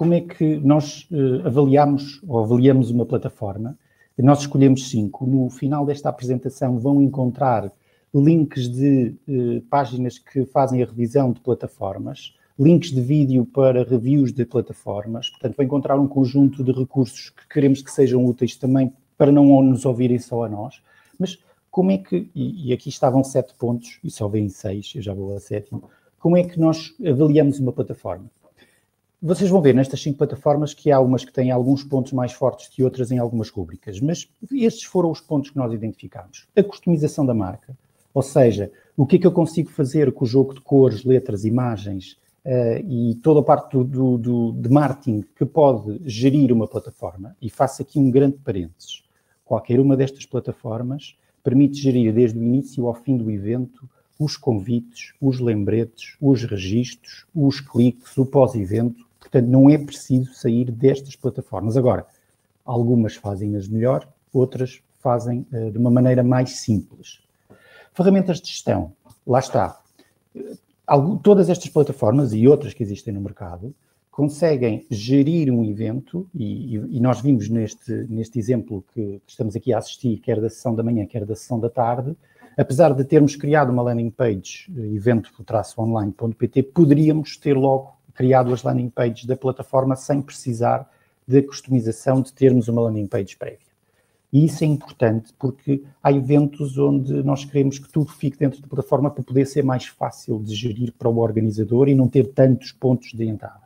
como é que nós avaliamos uma plataforma. Nós escolhemos 5. No final desta apresentação vão encontrar links de páginas que fazem a revisão de plataformas, links de vídeo para reviews de plataformas. Portanto, vão encontrar um conjunto de recursos que queremos que sejam úteis também para não nos ouvirem só a nós. Mas como é que, e aqui estavam 7 pontos, e só vêm 6, eu já vou ao 7º, como é que nós avaliamos uma plataforma? Vocês vão ver nestas 5 plataformas que há umas que têm alguns pontos mais fortes que outras em algumas rúbricas, mas estes foram os pontos que nós identificámos. A customização da marca, ou seja, o que é que eu consigo fazer com o jogo de cores, letras, imagens e toda a parte de marketing que pode gerir uma plataforma. E faço aqui um grande parênteses. Qualquer uma destas plataformas permite gerir desde o início ao fim do evento os convites, os lembretes, os registros, os cliques, o pós-evento. Portanto, não é preciso sair destas plataformas. Agora, algumas fazem-nas melhor, outras fazem de uma maneira mais simples. Ferramentas de gestão, lá está. Todas estas plataformas e outras que existem no mercado conseguem gerir um evento, e nós vimos neste exemplo que estamos aqui a assistir, quer da sessão da manhã, quer da sessão da tarde, apesar de termos criado uma landing page, evento-online.pt, poderíamos ter logo criado as landing pages da plataforma sem precisar de customização, de termos uma landing page prévia. E isso é importante porque há eventos onde nós queremos que tudo fique dentro da plataforma para poder ser mais fácil de gerir para o organizador e não ter tantos pontos de entrada.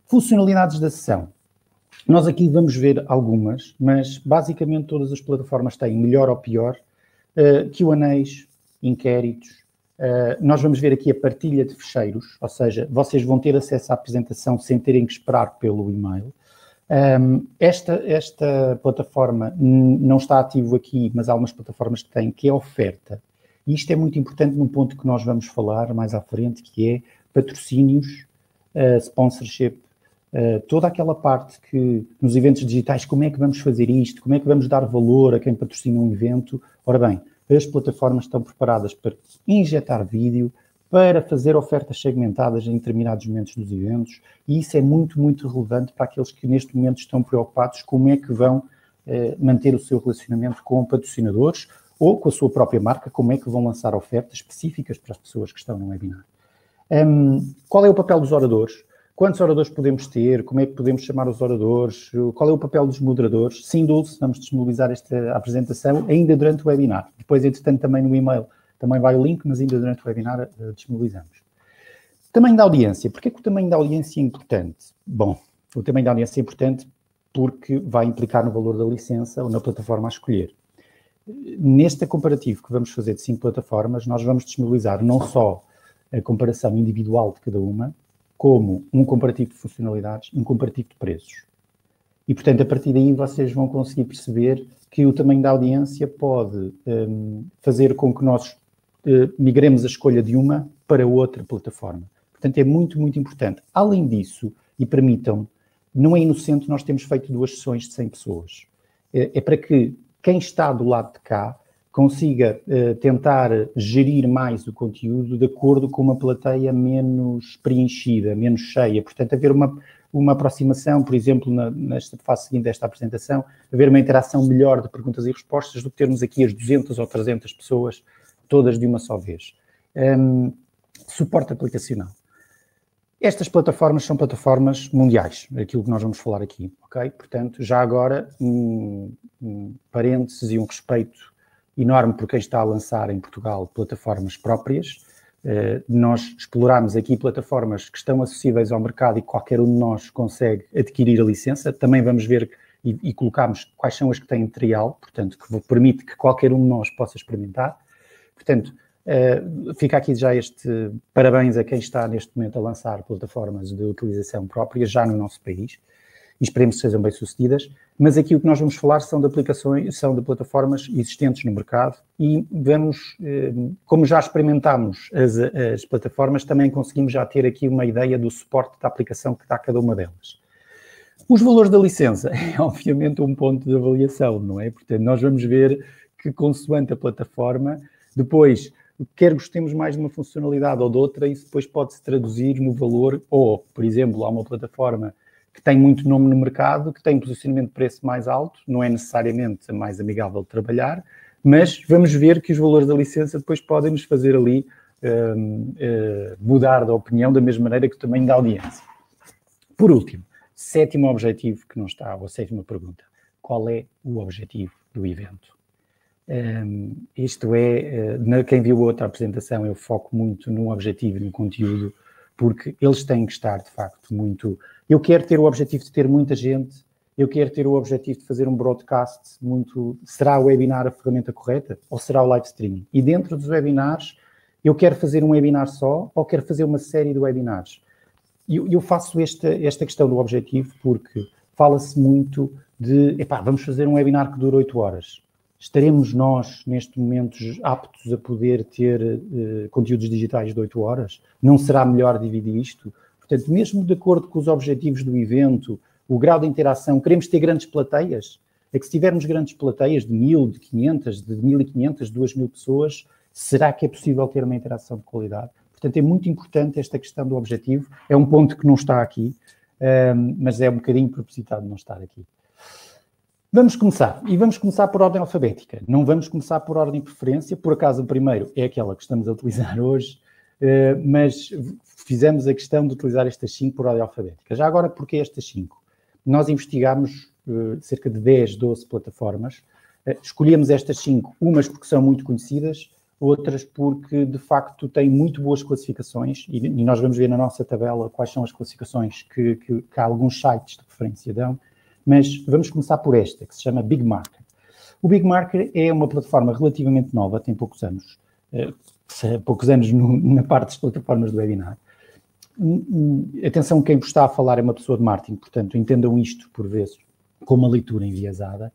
Funcionalidades da sessão. Nós aqui vamos ver algumas, mas basicamente todas as plataformas têm, melhor ou pior, Q&As, inquéritos. Nós vamos ver aqui a partilha de fecheiros, ou seja, vocês vão ter acesso à apresentação sem terem que esperar pelo e-mail. Esta plataforma não está ativo aqui, mas há algumas plataformas que têm, que é oferta. E isto é muito importante num ponto que nós vamos falar mais à frente, que é patrocínios, sponsorship, toda aquela parte que nos eventos digitais, como é que vamos fazer isto, como é que vamos dar valor a quem patrocina um evento. Ora bem, as plataformas estão preparadas para injetar vídeo, para fazer ofertas segmentadas em determinados momentos dos eventos, e isso é muito, muito relevante para aqueles que neste momento estão preocupados como é que vão manter o seu relacionamento com patrocinadores ou com a sua própria marca, como é que vão lançar ofertas específicas para as pessoas que estão no webinar. Qual é o papel dos oradores? Quantos oradores podemos ter? Como é que podemos chamar os oradores? Qual é o papel dos moderadores? Sim, Dulce, vamos disponibilizar esta apresentação ainda durante o webinar. Depois, entretanto, também no e-mail também vai o link, mas ainda durante o webinar disponibilizamos. Tamanho da audiência. Porquê que o tamanho da audiência é importante? Bom, o tamanho da audiência é importante porque vai implicar no valor da licença ou na plataforma a escolher. Neste comparativo que vamos fazer de 5 plataformas, nós vamos disponibilizar não só a comparação individual de cada uma, como um comparativo de funcionalidades e um comparativo de preços. E, portanto, a partir daí vocês vão conseguir perceber que o tamanho da audiência pode fazer com que nós migremos a escolha de uma para outra plataforma. Portanto, é muito, muito importante. Além disso, e permitam, não é inocente nós temos feito 2 sessões de 100 pessoas. É para que quem está do lado de cá consiga tentar gerir mais o conteúdo de acordo com uma plateia menos preenchida, menos cheia. Portanto, haver uma aproximação, por exemplo, nesta fase seguinte desta apresentação, haver uma interação melhor de perguntas e respostas do que termos aqui as 200 ou 300 pessoas todas de uma só vez. Suporte aplicacional. Estas plataformas são plataformas mundiais, aquilo que nós vamos falar aqui, ok? Portanto, já agora, parênteses e um respeito enorme por quem está a lançar em Portugal plataformas próprias. Nós exploramos aqui plataformas que estão acessíveis ao mercado e qualquer um de nós consegue adquirir a licença. Também vamos ver e colocamos quais são as que têm trial, portanto, que permite que qualquer um de nós possa experimentar. Portanto, fica aqui já este parabéns a quem está neste momento a lançar plataformas de utilização própria já no nosso país e esperemos que sejam bem-sucedidas, mas aqui o que nós vamos falar são de aplicações, são de plataformas existentes no mercado e vamos, como já experimentámos as plataformas, também conseguimos já ter aqui uma ideia do suporte da aplicação que dá cada uma delas. Os valores da licença é obviamente um ponto de avaliação, não é? Portanto, nós vamos ver que consoante a plataforma, depois quer gostemos mais de uma funcionalidade ou de outra, isso depois pode-se traduzir no valor, ou, por exemplo, há uma plataforma que tem muito nome no mercado, que tem posicionamento de preço mais alto, não é necessariamente a mais amigável de trabalhar, mas vamos ver que os valores da licença depois podem nos fazer ali mudar de opinião da mesma maneira que o tamanho da audiência. Por último, sétimo objetivo que não está, ou sétima pergunta, qual é o objetivo do evento? Isto é, quem viu a outra apresentação, eu foco muito no objetivo e no conteúdo, porque eles têm que estar, de facto, muito... Eu quero ter o objetivo de ter muita gente, eu quero ter o objetivo de fazer um broadcast muito... Será o webinar a ferramenta correta? Ou será o live streaming? E dentro dos webinars, eu quero fazer um webinar só ou quero fazer uma série de webinars? Eu faço esta questão do objetivo porque fala-se muito de, vamos fazer um webinar que dura 8 horas. Estaremos nós, neste momento, aptos a poder ter conteúdos digitais de 8 horas? Não será melhor dividir isto? Portanto, mesmo de acordo com os objetivos do evento, o grau de interação, queremos ter grandes plateias? É que se tivermos grandes plateias de 1.000, de 500, de 1.500, 2.000 pessoas, será que é possível ter uma interação de qualidade? Portanto, é muito importante esta questão do objetivo. É um ponto que não está aqui, mas é um bocadinho propositado não estar aqui. Vamos começar. E vamos começar por ordem alfabética. Não vamos começar por ordem de preferência. Por acaso, o primeiro é aquela que estamos a utilizar hoje, mas fizemos a questão de utilizar estas 5 por ordem alfabética. Já agora, porquê estas 5? Nós investigámos cerca de 10, 12 plataformas. Escolhemos estas 5, umas porque são muito conhecidas, outras porque, de facto, têm muito boas classificações, e nós vamos ver na nossa tabela quais são as classificações que alguns sites de referência dão, mas vamos começar por esta, que se chama Big Market. O Big Market é uma plataforma relativamente nova, tem poucos anos, na parte das plataformas do webinar. Atenção, quem vos está a falar é uma pessoa de marketing, portanto, entendam isto, por vezes, com uma leitura enviesada.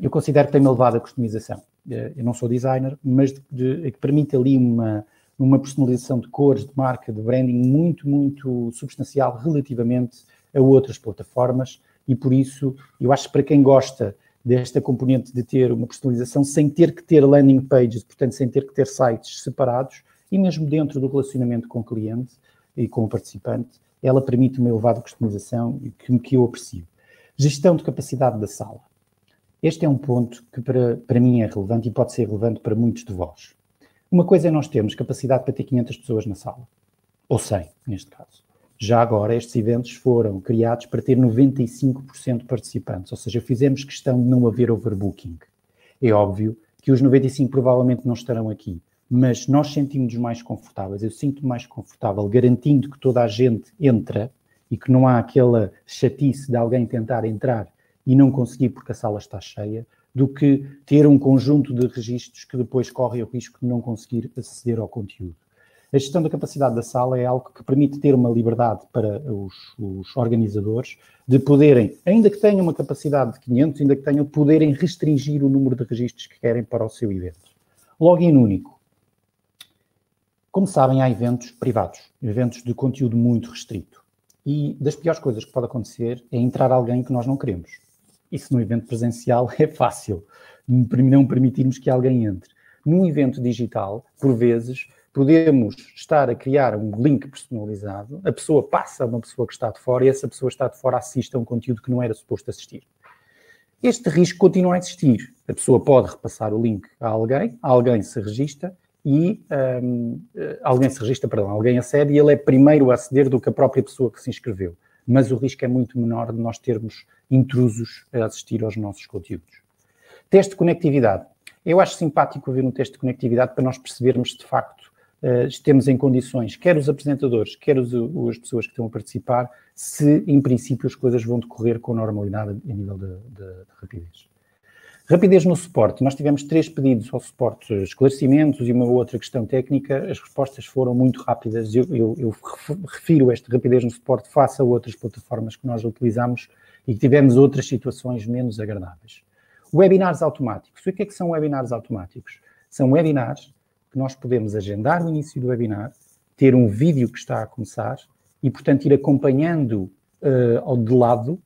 Eu considero que tem uma elevada customização. Eu não sou designer, mas que permite ali uma personalização de cores, de marca, de branding muito, muito substancial relativamente a outras plataformas e por isso eu acho que para quem gosta desta componente de ter uma personalização sem ter que ter landing pages, portanto sem ter que ter sites separados e mesmo dentro do relacionamento com o cliente e com o participante, ela permite uma elevada customização que eu aprecio. Gestão de capacidade da sala. Este é um ponto que para mim é relevante e pode ser relevante para muitos de vós. Uma coisa é nós termos capacidade para ter 500 pessoas na sala, ou 100 neste caso. Já agora estes eventos foram criados para ter 95% de participantes, ou seja, fizemos questão de não haver overbooking. É óbvio que os 95 provavelmente não estarão aqui, mas nós sentimos-nos mais confortáveis, eu sinto-me mais confortável garantindo que toda a gente entra e que não há aquela chatice de alguém tentar entrar e não conseguir porque a sala está cheia, do que ter um conjunto de registros que depois corre o risco de não conseguir aceder ao conteúdo. A gestão da capacidade da sala é algo que permite ter uma liberdade para os organizadores de poderem, ainda que tenham uma capacidade de 500, ainda que tenham, poderem restringir o número de registros que querem para o seu evento. Login único. Como sabem, há eventos privados, eventos de conteúdo muito restrito. E das piores coisas que pode acontecer é entrar alguém que nós não queremos. Isso no evento presencial é fácil, não permitirmos que alguém entre. Num evento digital, por vezes, podemos estar a criar um link personalizado, a pessoa passa a uma pessoa que está de fora e essa pessoa que está de fora assiste a um conteúdo que não era suposto assistir. Este risco continua a existir. A pessoa pode repassar o link a alguém se registra e alguém acede e ele é primeiro a aceder do que a própria pessoa que se inscreveu. Mas o risco é muito menor de nós termos intrusos a assistir aos nossos conteúdos. Teste de conectividade. Eu acho simpático haver um teste de conectividade para nós percebermos se de facto estamos em condições, quer os apresentadores, quer as pessoas que estão a participar, se em princípio as coisas vão decorrer com normalidade a nível de rapidez. Rapidez no suporte. Nós tivemos 3 pedidos ao suporte, esclarecimentos e uma outra questão técnica. As respostas foram muito rápidas. Eu refiro esta rapidez no suporte face a outras plataformas que nós utilizamos e que tivemos outras situações menos agradáveis. Webinars automáticos. O que é que são webinars automáticos? São webinars que nós podemos agendar o início do webinar, ter um vídeo que está a começar e, portanto, ir acompanhando de lado.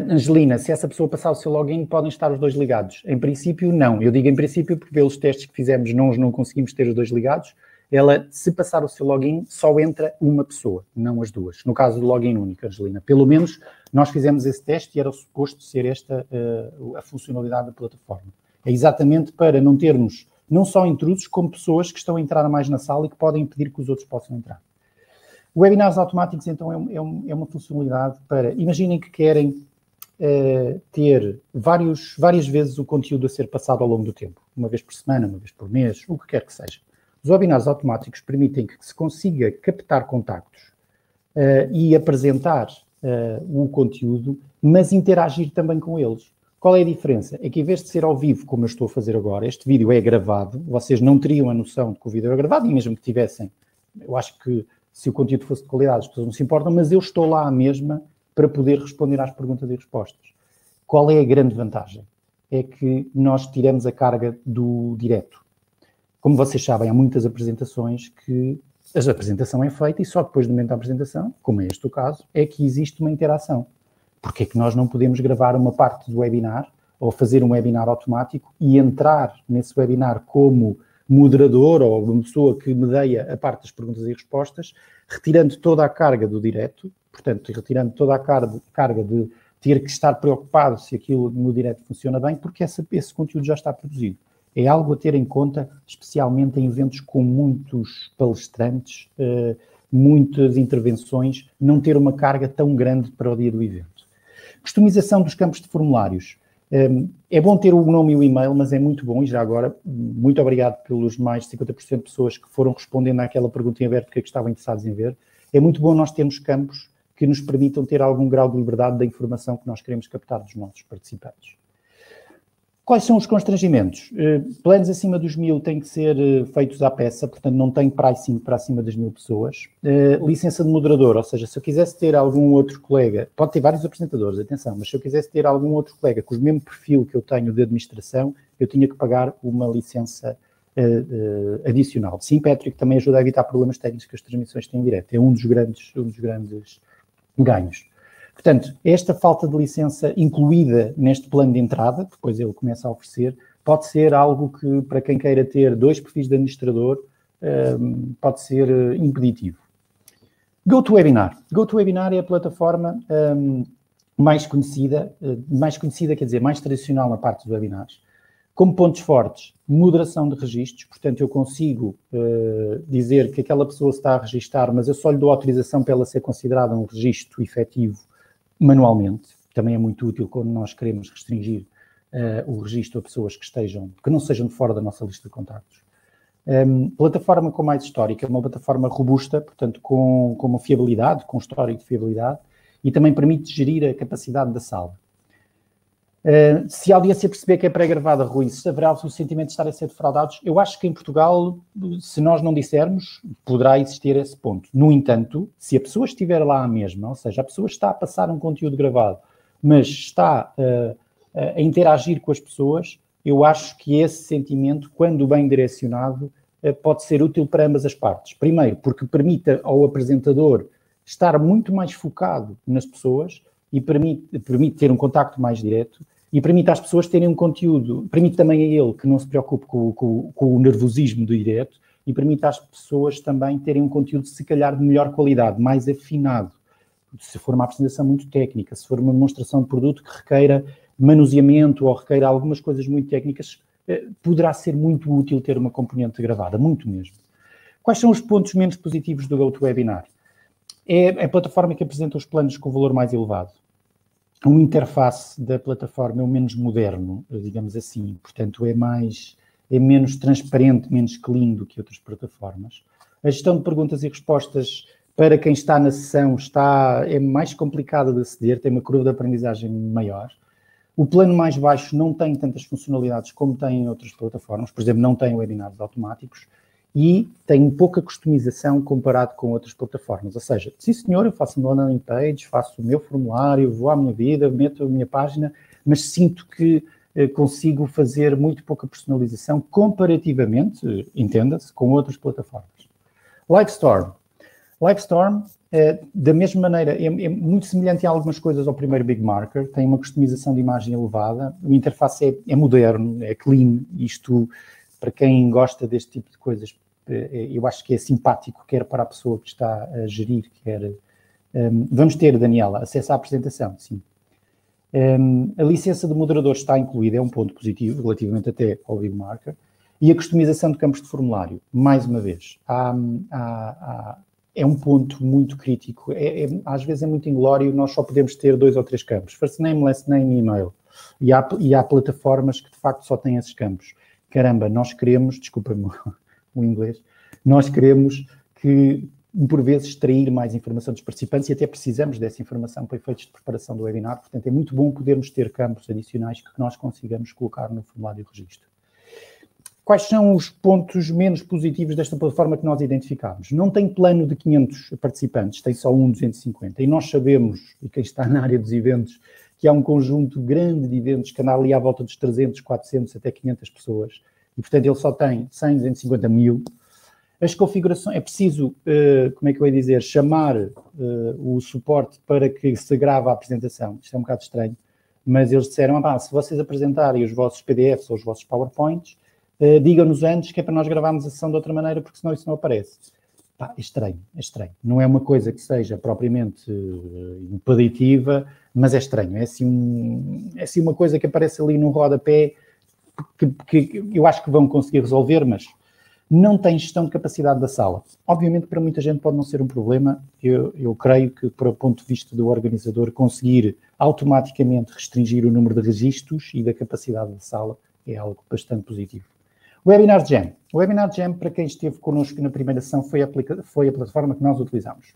Angelina, se essa pessoa passar o seu login, podem estar os dois ligados. Em princípio, não. Eu digo em princípio porque pelos testes que fizemos não conseguimos ter os dois ligados. ela, se passar o seu login, só entra uma pessoa, não as duas. No caso do login único, Angelina. Pelo menos nós fizemos esse teste e era suposto ser esta a funcionalidade da plataforma. É exatamente para não termos não só intrusos, como pessoas que estão a entrar mais na sala e que podem impedir que os outros possam entrar. Webinars automáticos, então, é uma funcionalidade para... Imaginem que querem ter várias vezes o conteúdo a ser passado ao longo do tempo. Uma vez por semana, uma vez por mês, o que quer que seja. Os webinars automáticos permitem que se consiga captar contactos e apresentar o conteúdo, mas interagir também com eles. Qual é a diferença? É que em vez de ser ao vivo, como eu estou a fazer agora, este vídeo é gravado, vocês não teriam a noção de que o vídeo é gravado, e mesmo que tivessem, eu acho que se o conteúdo fosse de qualidade, as pessoas não se importam, mas eu estou lá à mesma para poder responder às perguntas e respostas. Qual é a grande vantagem? É que nós tiramos a carga do direto. Como vocês sabem, há muitas apresentações que a apresentação é feita e só depois do momento da apresentação, como é este o caso, é que existe uma interação. Porque é que nós não podemos gravar uma parte do webinar ou fazer um webinar automático e entrar nesse webinar como moderador ou uma pessoa que medeia a parte das perguntas e respostas, retirando toda a carga do direto, portanto, retirando toda a carga de ter que estar preocupado se aquilo no direto funciona bem, porque esse conteúdo já está produzido. É algo a ter em conta, especialmente em eventos com muitos palestrantes, muitas intervenções, não ter uma carga tão grande para o dia do evento. Customização dos campos de formulários. É bom ter o nome e o e-mail, mas é muito bom, e já agora, muito obrigado pelos mais de 50% de pessoas que foram respondendo àquela pergunta em aberto que estavam interessados em ver. É muito bom nós termos campos que nos permitam ter algum grau de liberdade da informação que nós queremos captar dos nossos participantes. Quais são os constrangimentos? Planos acima dos 1000 têm que ser feitos à peça, portanto não tem pricing para acima das 1000 pessoas. Licença de moderador, ou seja, se eu quisesse ter algum outro colega, pode ter vários apresentadores, atenção, mas se eu quisesse ter algum outro colega com o mesmo perfil que eu tenho de administração, eu tinha que pagar uma licença adicional. Sim, Patrick, também ajuda a evitar problemas técnicos que as transmissões têm em direto. É um dos grandes ganhos. Portanto, esta falta de licença incluída neste plano de entrada, depois ele começa a oferecer, pode ser algo que, para quem queira ter 2 perfis de administrador, pode ser impeditivo. GoToWebinar. GoToWebinar é a plataforma mais conhecida, quer dizer, mais tradicional na parte dos webinars. Como pontos fortes, moderação de registros, portanto, eu consigo dizer que aquela pessoa está a registar, mas eu só lhe dou autorização para ela ser considerada um registro efetivo manualmente. Também é muito útil quando nós queremos restringir o registro a pessoas que não sejam de fora da nossa lista de contactos. Plataforma com mais histórica, uma plataforma robusta, portanto, com uma fiabilidade, com histórico de fiabilidade, e também permite gerir a capacidade da sala. Se a audiência perceber que é pré-gravada, Rui, se haverá o sentimento de estar a ser defraudados, eu acho que em Portugal, se nós não dissermos, poderá existir esse ponto. No entanto, se a pessoa estiver lá à mesma, ou seja, a pessoa está a passar um conteúdo gravado, mas está a interagir com as pessoas, eu acho que esse sentimento, quando bem direcionado, pode ser útil para ambas as partes. Primeiro, porque permite ao apresentador estar muito mais focado nas pessoas e permite ter um contacto mais direto e permite às pessoas terem um conteúdo, permite também a ele que não se preocupe com o nervosismo do direto e permite às pessoas também terem um conteúdo, se calhar, de melhor qualidade, mais afinado. Se for uma apresentação muito técnica, se for uma demonstração de produto que requeira manuseamento ou requeira algumas coisas muito técnicas, poderá ser muito útil ter uma componente gravada, muito mesmo. Quais são os pontos menos positivos do GoToWebinar? É a plataforma que apresenta os planos com valor mais elevado. A interface da plataforma é o menos moderno, digamos assim, portanto é menos transparente, menos clean do que outras plataformas. A gestão de perguntas e respostas para quem está na sessão é mais complicada de aceder, tem uma curva de aprendizagem maior. O plano mais baixo não tem tantas funcionalidades como tem em outras plataformas, por exemplo, não tem webinars automáticos, e tem pouca customização comparado com outras plataformas. Ou seja, sim senhor, eu faço uma landing page, faço o meu formulário, vou à minha vida, meto a minha página, mas sinto que consigo fazer muito pouca personalização comparativamente, entenda-se, com outras plataformas. Livestorm, da mesma maneira, é muito semelhante em algumas coisas ao primeiro Big Marker, tem uma customização de imagem elevada, o interface é moderno, é clean, isto... Para quem gosta deste tipo de coisas, eu acho que é simpático, quer para a pessoa que está a gerir, quer... vamos ter, Daniela, acesso à apresentação, sim. A licença de moderador está incluída, é um ponto positivo, relativamente até ao WebMarker, e a customização de campos de formulário, mais uma vez, é um ponto muito crítico, às vezes é muito inglório, nós só podemos ter 2 ou 3 campos, first name, last name e e-mail, e há plataformas que de facto só têm esses campos. Caramba, nós queremos, desculpa-me o inglês, nós queremos que, por vezes, extrair mais informação dos participantes e até precisamos dessa informação para efeitos de preparação do webinar, portanto é muito bom podermos ter campos adicionais que nós consigamos colocar no formulário de registro. Quais são os pontos menos positivos desta plataforma que nós identificámos? Não tem plano de 500 participantes, tem só um 250, e nós sabemos, e quem está na área dos eventos, que há um conjunto grande de eventos que anda ali à volta dos 300, 400 até 500 pessoas, e portanto ele só tem 100, 250 mil. As configurações, é preciso, como é que eu ia dizer, chamar o suporte para que se grave a apresentação. Isto é um bocado estranho, mas eles disseram, se vocês apresentarem os vossos PDFs ou os vossos PowerPoints, digam-nos antes que é para nós gravarmos a sessão de outra maneira, porque senão isso não aparece. É estranho, é estranho. Não é uma coisa que seja propriamente impeditiva, mas é estranho. É assim uma coisa que aparece ali no rodapé que eu acho que vão conseguir resolver, mas não tem gestão de capacidade da sala. Obviamente, para muita gente pode não ser um problema. Eu creio que, para o ponto de vista do organizador, conseguir automaticamente restringir o número de registros e da capacidade da sala é algo bastante positivo. Webinar Jam. O Webinar Jam, para quem esteve connosco na primeira sessão, foi a plataforma que nós utilizamos.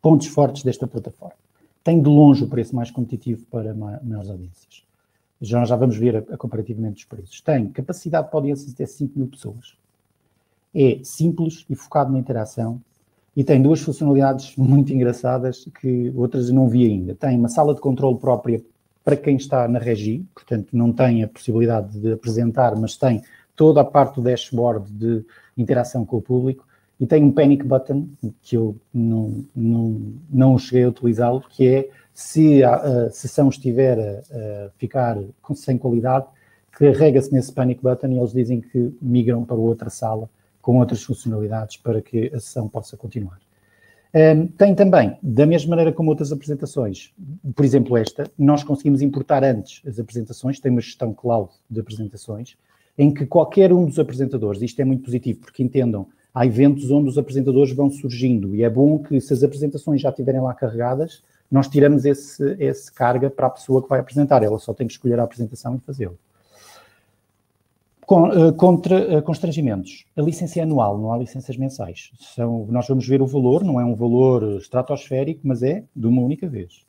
Pontos fortes desta plataforma. Tem de longe o preço mais competitivo para maiores audiências. Já vamos ver comparativamente os preços. Tem capacidade para audiências de até 5 mil pessoas. É simples e focado na interação e tem 2 funcionalidades muito engraçadas que outras eu não vi ainda. Tem uma sala de controle própria para quem está na regi, portanto não tem a possibilidade de apresentar, mas tem toda a parte do dashboard de interação com o público e tem um panic button, que eu não cheguei a utilizá-lo, que é se a sessão estiver a ficar sem qualidade, carrega-se nesse panic button e eles dizem que migram para outra sala com outras funcionalidades para que a sessão possa continuar. Tem também, da mesma maneira como outras apresentações, por exemplo esta, nós conseguimos importar antes as apresentações, tem uma gestão cloud de apresentações, em que qualquer um dos apresentadores, isto é muito positivo, porque entendam, há eventos onde os apresentadores vão surgindo e é bom que se as apresentações já estiverem lá carregadas, nós tiramos esse carga para a pessoa que vai apresentar, ela só tem que escolher a apresentação e fazê-lo. Constrangimentos. A licença é anual, não há licenças mensais. Nós vamos ver o valor, não é um valor estratosférico, mas é de uma única vez.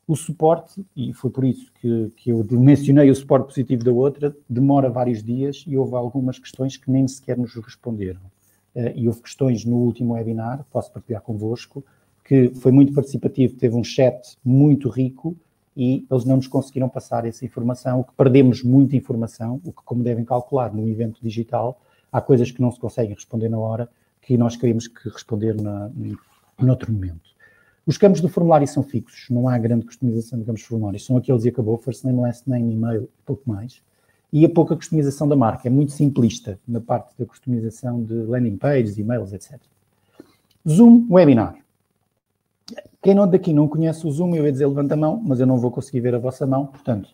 O suporte, e foi por isso que eu mencionei o suporte positivo da outra, demora vários dias e houve algumas questões que nem sequer nos responderam. E houve questões no último webinar, posso partilhar convosco, que foi muito participativo, teve um chat muito rico e eles não nos conseguiram passar essa informação, o que perdemos muita informação, o que, como devem calcular, num evento digital, há coisas que não se conseguem responder na hora, que nós queríamos que responder noutro momento. Os campos do formulário são fixos, não há grande customização de campos de formulário, são aqueles e acabou, first name, last name, e-mail, pouco mais. E a pouca customização da marca, é muito simplista na parte da customização de landing pages, e-mails, etc. Zoom Webinar. Quem daqui não conhece o Zoom, eu ia dizer levanta a mão, mas eu não vou conseguir ver a vossa mão, portanto,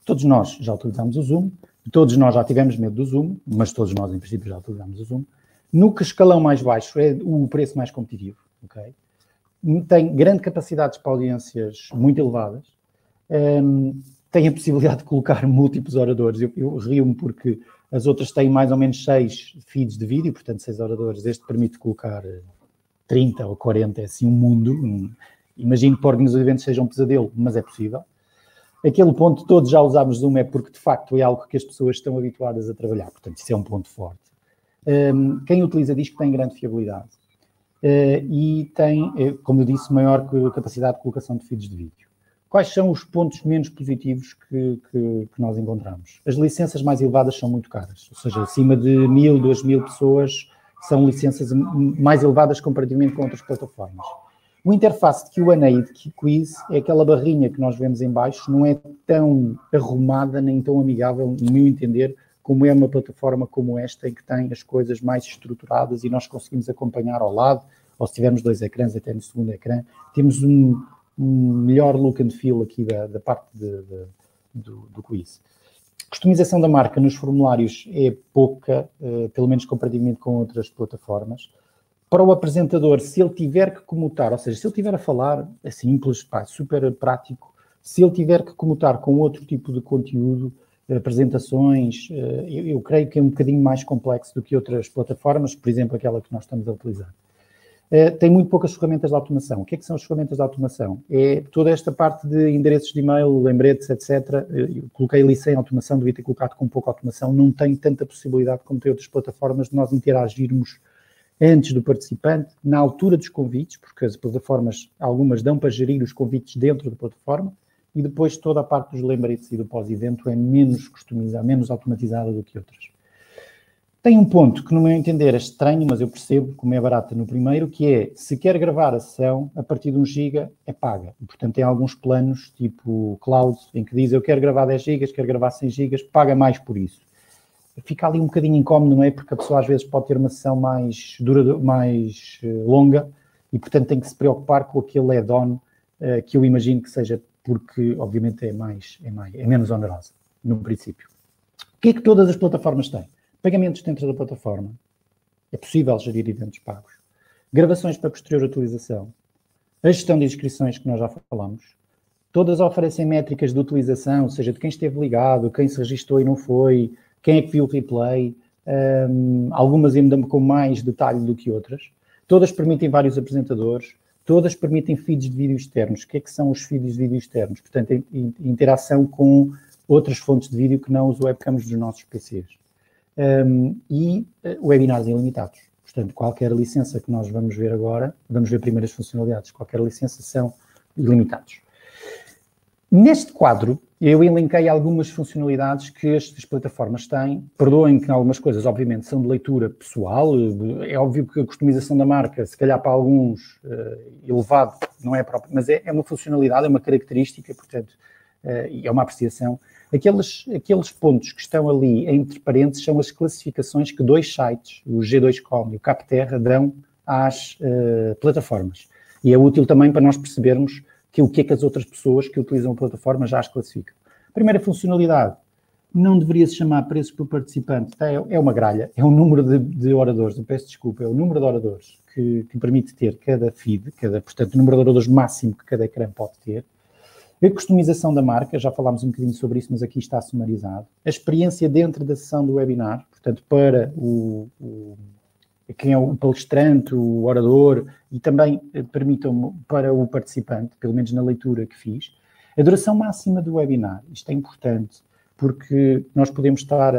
todos nós já utilizamos o Zoom, todos nós já tivemos medo do Zoom, mas todos nós, em princípio, já utilizamos o Zoom. No escalão mais baixo é o preço mais competitivo, ok? Tem grande capacidade para audiências muito elevadas, tem a possibilidade de colocar múltiplos oradores. Eu rio-me porque as outras têm mais ou menos 6 feeds de vídeo, portanto 6 oradores. Este permite colocar 30 ou 40, é assim um mundo. Imagino que para organizar eventos seja um pesadelo, mas é possível. Aquele ponto, todos já usámos Zoom, é porque de facto é algo que as pessoas estão habituadas a trabalhar, portanto isso é um ponto forte. Quem utiliza diz que tem grande fiabilidade. E tem, como eu disse, maior capacidade de colocação de feeds de vídeo. Quais são os pontos menos positivos que nós encontramos? As licenças mais elevadas são muito caras, ou seja, acima de 1.000, 2.000 pessoas são licenças mais elevadas comparativamente com outras plataformas. O interface de Q&A e de quiz é aquela barrinha que nós vemos em baixo, não é tão arrumada nem tão amigável, no meu entender, como é uma plataforma como esta, em que tem as coisas mais estruturadas e nós conseguimos acompanhar ao lado, ou se tivermos 2 ecrãs, até no segundo ecrã, temos um melhor look and feel aqui da parte do quiz. Customização da marca nos formulários é pouca, pelo menos comparativamente com outras plataformas. Para o apresentador, se ele tiver que comutar, ou seja, se ele estiver a falar, é simples, super prático. Se ele tiver que comutar com outro tipo de conteúdo, apresentações, eu creio que é um bocadinho mais complexo do que outras plataformas, por exemplo, aquela que nós estamos a utilizar. Tem muito poucas ferramentas de automação. O que é que são as ferramentas de automação? É toda esta parte de endereços de e-mail, lembretes, etc. Eu coloquei ali sem automação, devia ter colocado com pouca automação. Não tem tanta possibilidade como tem outras plataformas de nós interagirmos antes do participante, na altura dos convites, porque as plataformas, algumas dão para gerir os convites dentro da plataforma, e depois toda a parte dos lembretes e do pós-evento é menos customizada, menos automatizada do que outras. Tem um ponto que, no meu entender, é estranho, mas eu percebo como é barata no primeiro, que é, se quer gravar a sessão, a partir de 1 GB é paga. E, portanto, tem alguns planos, tipo cloud, em que diz, eu quero gravar 10 GB, quero gravar 100 GB, paga mais por isso. Fica ali um bocadinho incómodo, não é? Porque a pessoa, às vezes, pode ter uma sessão mais longa e, portanto, tem que se preocupar com aquele add-on que eu imagino que seja porque, obviamente, é menos onerosa, no princípio. O que é que todas as plataformas têm? Pagamentos dentro da plataforma. É possível gerir eventos pagos. Gravações para posterior utilização. A gestão de inscrições, que nós já falamos. Todas oferecem métricas de utilização, ou seja, de quem esteve ligado, quem se registrou e não foi, quem é que viu o replay, algumas ainda com mais detalhe do que outras. Todas permitem vários apresentadores. Todas permitem feeds de vídeo externos. O que é que são os feeds de vídeo externos? Portanto, interação com outras fontes de vídeo que não os webcams dos nossos PCs. E webinars ilimitados. Portanto, qualquer licença que nós vamos ver agora, vamos ver primeiras funcionalidades, qualquer licença são ilimitados. Neste quadro, eu elenquei algumas funcionalidades que estas plataformas têm. Perdoem que algumas coisas, obviamente, são de leitura pessoal. É óbvio que a customização da marca, se calhar para alguns, elevado, não é próprio, mas é uma funcionalidade, é uma característica, portanto, e é uma apreciação. Aqueles pontos que estão ali entre parênteses são as classificações que 2 sites, o G2Com e o Capterra, dão às plataformas. E é útil também para nós percebermos o que é que as outras pessoas que utilizam a plataforma já as classificam. A primeira funcionalidade não deveria se chamar preços por participante, é uma gralha, é o número de oradores, eu peço desculpa, é o número de oradores que permite ter cada feed, portanto, o número de oradores máximo que cada ecrã pode ter. A customização da marca, já falámos um bocadinho sobre isso, mas aqui está sumarizado. A experiência dentro da sessão do webinar, portanto, para quem é o palestrante, o orador, e também permitam para o participante, pelo menos na leitura que fiz. A duração máxima do webinar, isto é importante, porque nós podemos estar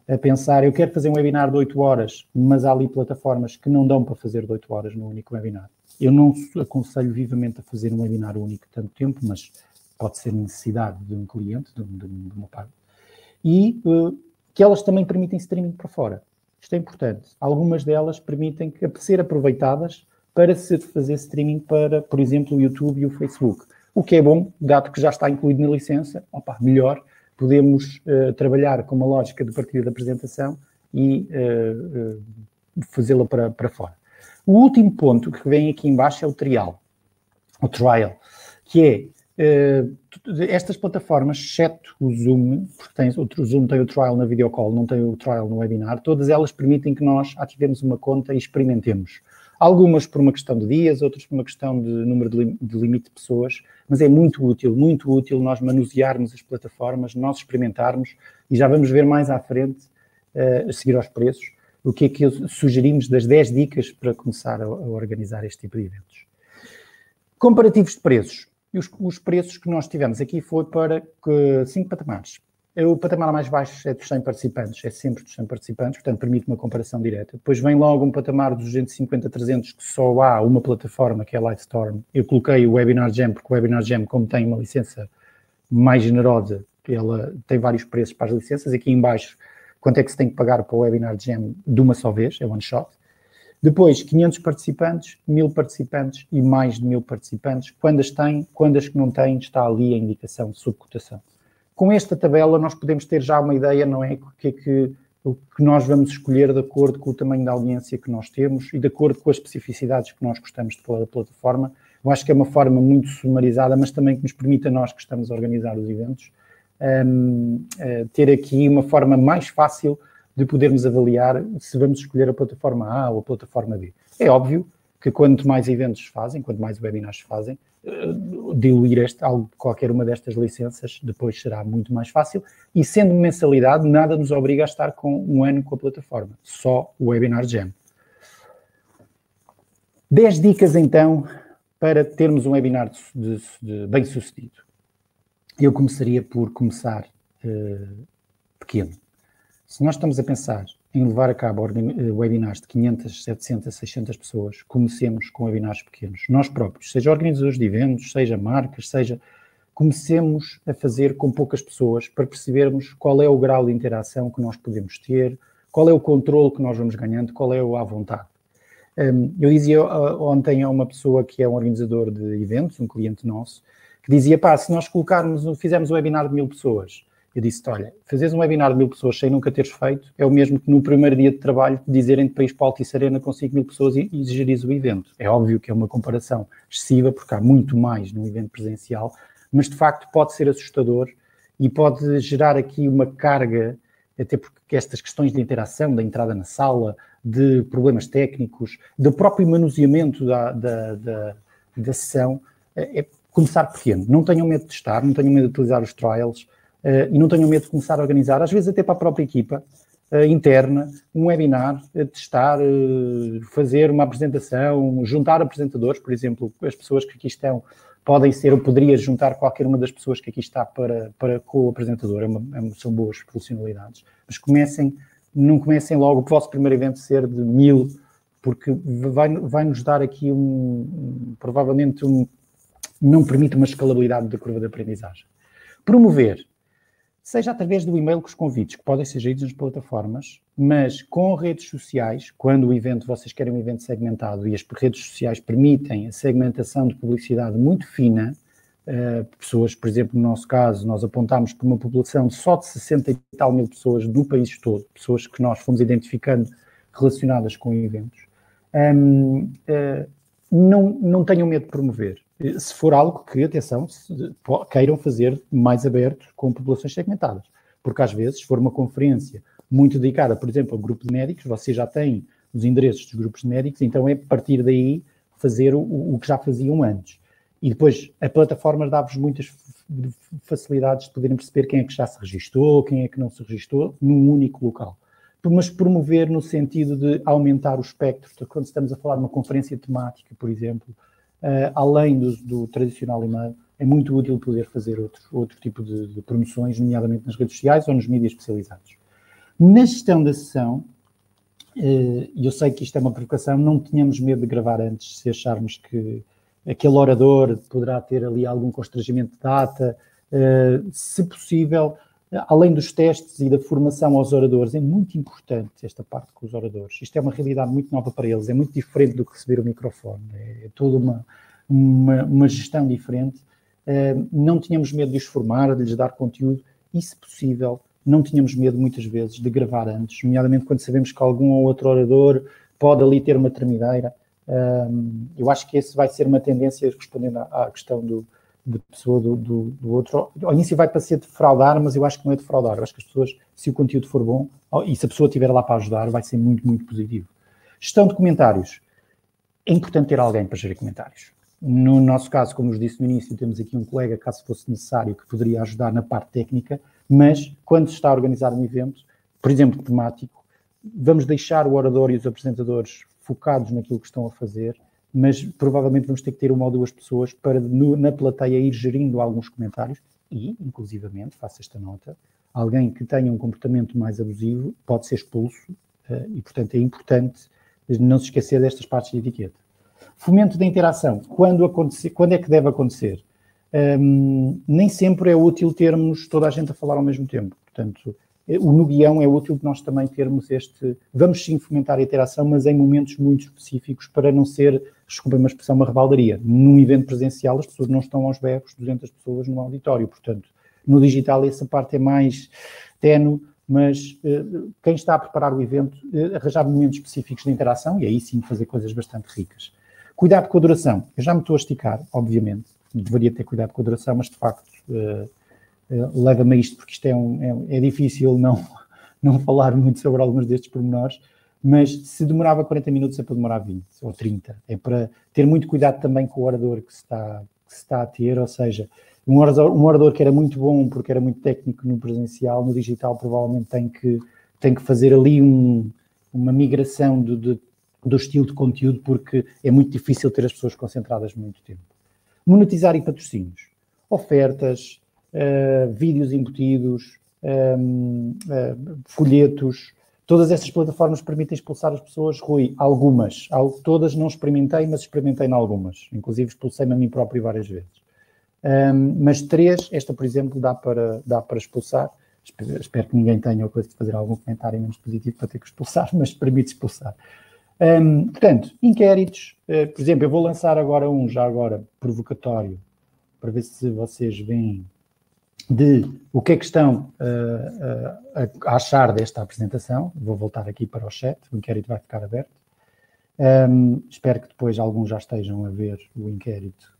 a pensar, eu quero fazer um webinar de 8 horas, mas há ali plataformas que não dão para fazer de 8 horas no único webinar. Eu não aconselho vivamente a fazer um webinar único tanto tempo, mas pode ser necessidade de um cliente, de uma parte. E que elas também permitem streaming para fora. Isto é importante. Algumas delas permitem ser aproveitadas para se fazer streaming para, por exemplo, o YouTube e o Facebook. O que é bom, dado que já está incluído na licença, melhor, podemos trabalhar com uma lógica de partilha de apresentação e fazê-la para fora. O último ponto que vem aqui em baixo é o trial, que é estas plataformas, exceto o Zoom, porque o Zoom tem o trial na videocall, não tem o trial no webinar, todas elas permitem que nós ativemos uma conta e experimentemos. Algumas por uma questão de dias, outras por uma questão de número de limite de pessoas, mas é muito útil nós manusearmos as plataformas, nós experimentarmos, e já vamos ver mais à frente, a seguir aos preços, o que é que sugerimos das 10 dicas para começar a organizar este tipo de eventos. Comparativos de preços. Os preços que nós tivemos aqui foi para 5 patamares. O patamar mais baixo é dos 100 participantes, é sempre dos 100 participantes, portanto permite uma comparação direta. Depois vem logo um patamar dos 250 a 300, que só há uma plataforma, que é a Livestorm. Eu coloquei o Webinar Jam, porque o Webinar Jam, como tem uma licença mais generosa, ela tem vários preços para as licenças. Aqui em baixo, quanto é que se tem que pagar para o Webinar Jam de uma só vez, é one shot. Depois, 500 participantes, 1000 participantes e mais de 1000 participantes. Quando as que não têm, está ali a indicação de subcotação. Com esta tabela nós podemos ter já uma ideia, não é? O que nós vamos escolher de acordo com o tamanho da audiência que nós temos e de acordo com as especificidades que nós gostamos de pôr da plataforma. Eu acho que é uma forma muito sumarizada, mas também que nos permite a nós que estamos a organizar os eventos, ter aqui uma forma mais fácil de podermos avaliar se vamos escolher a plataforma A ou a plataforma B. É óbvio que quanto mais eventos se fazem, quanto mais webinars se fazem, diluir qualquer uma destas licenças depois será muito mais fácil, e sendo mensalidade, nada nos obriga a estar com um ano com a plataforma, só o Webinar Jam. 10 dicas então para termos um webinar bem sucedido. Eu começaria por começar pequeno. Se nós estamos a pensar em levar a cabo webinars de 500, 700, 600 pessoas, comecemos com webinars pequenos. Nós próprios, seja organizadores de eventos, seja marcas, comecemos a fazer com poucas pessoas para percebermos qual é o grau de interação que nós podemos ter, qual é o controle que nós vamos ganhando, qual é a vontade. Eu dizia ontem a uma pessoa que é um organizador de eventos, um cliente nosso, que dizia, se nós fizermos um webinar de 1000 pessoas, eu disse-te, olha, fazeres um webinar de 1000 pessoas sem nunca teres feito é o mesmo que no primeiro dia de trabalho dizerem-te para ir para o Altice Arena com 5000 pessoas e gerires o evento. É óbvio que é uma comparação excessiva, porque há muito mais num evento presencial, mas de facto pode ser assustador e pode gerar aqui uma carga, até porque estas questões de interação, da entrada na sala, de problemas técnicos, do próprio manuseamento da sessão, é começar pequeno. Não tenham medo de testar, não tenham medo de utilizar os trials, e não tenham medo de começar a organizar, às vezes até para a própria equipa interna, um webinar, testar, fazer uma apresentação, juntar apresentadores, por exemplo, as pessoas que aqui estão podem ser, ou poderia juntar qualquer uma das pessoas que aqui está para com o apresentador, são boas funcionalidades, mas não comecem logo o vosso primeiro evento ser de 1000, porque vai nos dar aqui provavelmente não permite uma escalabilidade da curva de aprendizagem. Promover, seja através do e-mail com os convites, que podem ser geridos nas plataformas, mas com redes sociais, quando vocês querem um evento segmentado e as redes sociais permitem a segmentação de publicidade muito fina, pessoas, por exemplo, no nosso caso, nós apontámos para uma população só de 60 e tal mil pessoas do país todo, pessoas que nós fomos identificando relacionadas com eventos, não tenham medo de promover. Se for algo que, atenção, queiram fazer mais aberto com populações segmentadas. Porque às vezes, se for uma conferência muito dedicada, por exemplo, ao grupo de médicos, vocês já têm os endereços dos grupos de médicos, então é partir daí fazer o que já faziam antes. E depois a plataforma dá-vos muitas facilidades de poderem perceber quem é que já se registou, quem é que não se registou, num único local. Mas promover no sentido de aumentar o espectro. Então, quando estamos a falar de uma conferência temática, por exemplo, além do tradicional e-mail, é muito útil poder fazer outro tipo de promoções, nomeadamente nas redes sociais ou nos mídias especializados. Na gestão da sessão, e eu sei que isto é uma provocação, não tenhamos medo de gravar antes, se acharmos que aquele orador poderá ter ali algum constrangimento de data, se possível, além dos testes e da formação aos oradores, é muito importante esta parte com os oradores. Isto é uma realidade muito nova para eles, é muito diferente do que receber o microfone, é toda uma gestão diferente. Não tínhamos medo de os formar, de lhes dar conteúdo e, se possível, não tínhamos medo muitas vezes de gravar antes, nomeadamente quando sabemos que algum ou outro orador pode ali ter uma tremideira. Eu acho que esse vai ser uma tendência, respondendo à questão de pessoa do outro. Ao início vai parecer defraudar, mas eu acho que não é defraudar. Eu acho que as pessoas, se o conteúdo for bom, e se a pessoa estiver lá para ajudar, vai ser muito, muito positivo. Gestão de comentários. É importante ter alguém para gerir comentários. No nosso caso, como vos disse no início, temos aqui um colega, caso fosse necessário, que poderia ajudar na parte técnica, mas quando se está a organizar um evento, por exemplo, temático, vamos deixar o orador e os apresentadores focados naquilo que estão a fazer, mas provavelmente vamos ter que ter uma ou duas pessoas para, na plateia, ir gerindo alguns comentários e, inclusivamente, faço esta nota, alguém que tenha um comportamento mais abusivo pode ser expulso e, portanto, é importante não se esquecer destas partes de etiqueta. Fomento da interação. Quando é que deve acontecer? Nem sempre é útil termos toda a gente a falar ao mesmo tempo. Portanto, no guião é útil que nós também termos vamos sim fomentar a interação, mas em momentos muito específicos para não ser, desculpem uma expressão, uma rebaldaria. Num evento presencial as pessoas não estão aos berros, 200 pessoas no auditório, portanto, No digital essa parte é mais ténue, mas quem está a preparar o evento, arranjar momentos específicos de interação e aí sim fazer coisas bastante ricas. Cuidado com a duração. Eu já me estou a esticar, obviamente, deveria ter cuidado com a duração, mas de facto leva-me a isto, porque isto é difícil não falar muito sobre alguns destes pormenores, mas se demorava 40 minutos é para demorar 20 ou 30. É para ter muito cuidado também com o orador que se está a ter, ou seja, um orador que era muito bom porque era muito técnico no presencial, no digital provavelmente tem que fazer ali uma migração do estilo de conteúdo, porque é muito difícil ter as pessoas concentradas muito tempo. Monetizar e patrocínios. Ofertas, vídeos embutidos, folhetos. Todas estas plataformas permitem expulsar as pessoas, Rui, algumas. Todas não experimentei, mas experimentei em algumas. Inclusive expulsei-me a mim próprio várias vezes. Mas 3, esta, por exemplo, dá para expulsar. Espero que ninguém tenha a coisa de fazer algum comentário menos positivo para ter que expulsar, mas permite expulsar. Portanto, inquéritos. Por exemplo, eu vou lançar agora já agora, provocatório, para ver se vocês veem de o que é que estão a achar desta apresentação. Vou voltar aqui para o chat, o inquérito vai ficar aberto. Espero que depois alguns já estejam a ver o inquérito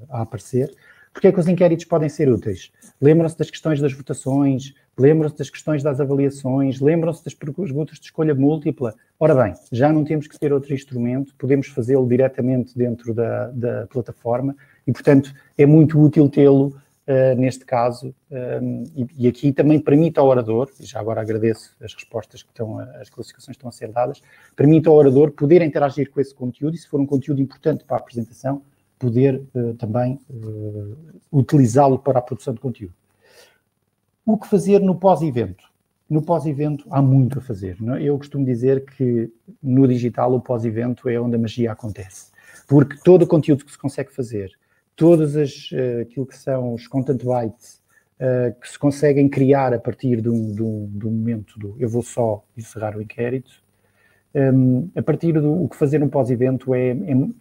a aparecer. Porque é que os inquéritos podem ser úteis? Lembram-se das questões das votações, lembram-se das questões das avaliações, lembram-se das perguntas de escolha múltipla. Ora bem, já não temos que ter outro instrumento, podemos fazê-lo diretamente dentro da plataforma e, portanto, é muito útil tê-lo neste caso, e aqui também permite ao orador, e já agora agradeço as respostas as classificações que estão a ser dadas, permite ao orador poder interagir com esse conteúdo e, se for um conteúdo importante para a apresentação, poder também utilizá-lo para a produção de conteúdo. O que fazer no pós-evento? No pós-evento há muito a fazer. Não é? Eu costumo dizer que no digital o pós-evento é onde a magia acontece, porque todo o conteúdo que se consegue fazer, aquilo que são os content bytes que se conseguem criar a partir do momento eu vou só encerrar o inquérito, a partir o que fazer no pós-evento é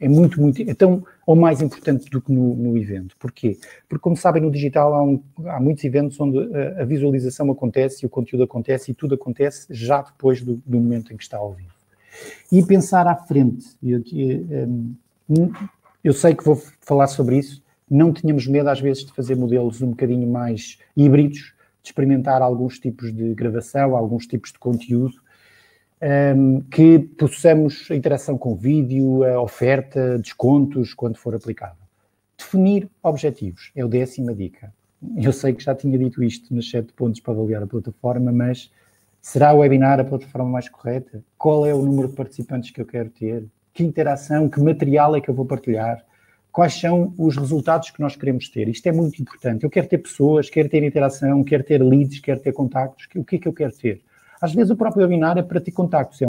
muito, é tão ou mais importante do que no evento. Porquê? Porque, como sabem, no digital há muitos eventos onde a visualização acontece e o conteúdo acontece e tudo acontece já depois do momento em que está ao vivo. E pensar à frente. Eu sei que vou falar sobre isso, não tenhamos medo às vezes de fazer modelos um bocadinho mais híbridos, de experimentar alguns tipos de gravação, alguns tipos de conteúdo, que possamos a interação com vídeo, a oferta, descontos, quando for aplicável. Definir objetivos, é a 10ª dica. Eu sei que já tinha dito isto nos 7 pontos para avaliar a plataforma, mas será o webinar a plataforma mais correta? Qual é o número de participantes que eu quero ter? Que interação, que material é que eu vou partilhar? Quais são os resultados que nós queremos ter? Isto é muito importante. Eu quero ter pessoas, quero ter interação, quero ter leads, quero ter contactos. O que é que eu quero ter? Às vezes o próprio webinar é para ter contactos,